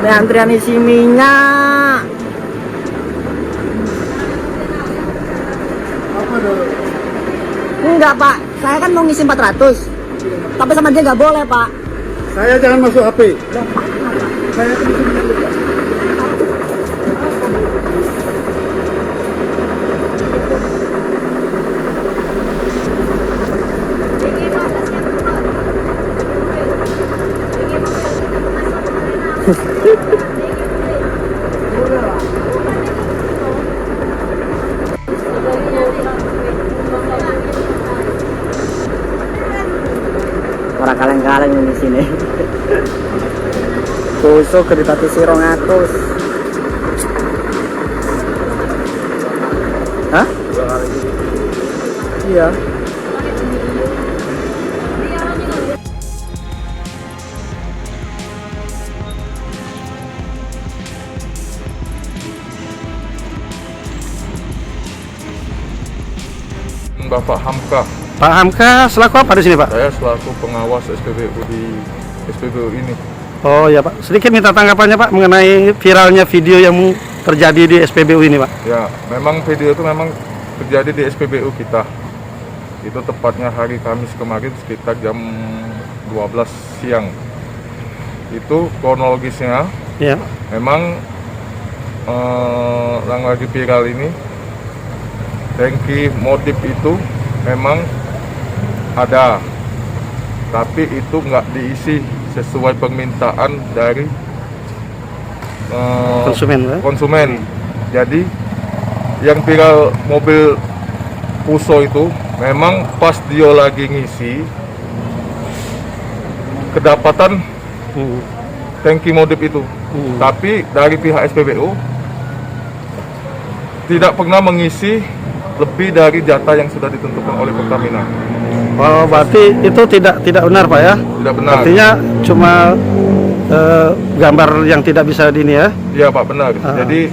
Ini antrian isi minyak. Apa dulu? Enggak Pak, saya kan mau ngisi 400. Tapi sama dia nggak boleh Pak. Saya jangan masuk HP. Saya isi minyak dulu. Orang kaleng-kaleng di sini. Kusuk kereta tisi 200. Hah? Iya. Bapak Hamka, Pak Hamka selaku apa di sini, Pak? saya selaku pengawas SPBU di SPBU ini. Oh ya, Pak. Sedikit minta tanggapannya, Pak, mengenai viralnya video yang terjadi di SPBU ini, Pak. Ya, memang video itu memang terjadi di SPBU kita. Itu tepatnya hari Kamis kemarin sekitar jam 12 siang. Itu kronologisnya Ya. memang yang lagi viral ini, tangki modif itu memang ada, tapi itu nggak diisi sesuai permintaan dari konsumen. Jadi yang viral mobil Puso itu memang pas dia lagi ngisi kedapatan tangki modif itu, tapi dari pihak SPBU tidak pernah mengisi lebih dari jatah yang sudah ditentukan oleh Pertamina. Oh, berarti itu tidak benar, Pak ya? Tidak benar. Artinya cuma gambar yang tidak bisa di ini ya? Iya Pak, benar. Jadi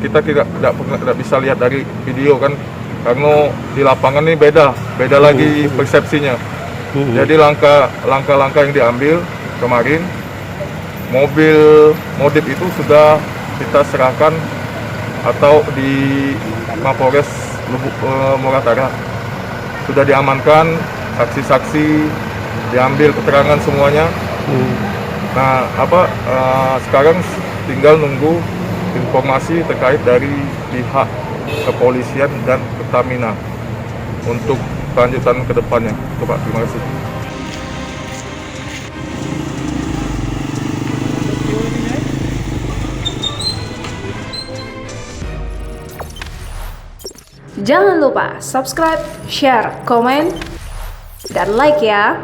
kita tidak bisa lihat dari video kan, karena di lapangan ini beda lagi persepsinya. Jadi langkah-langkah yang diambil kemarin, mobil modif itu sudah kita serahkan atau di Mapores Lubuk Moratara sudah diamankan, saksi-saksi diambil keterangan semuanya. Nah, sekarang tinggal nunggu informasi terkait dari pihak kepolisian dan Pertamina untuk kelanjutan ke depannya. Itu Pak, terima kasih. Jangan lupa subscribe, share, komen, dan like ya.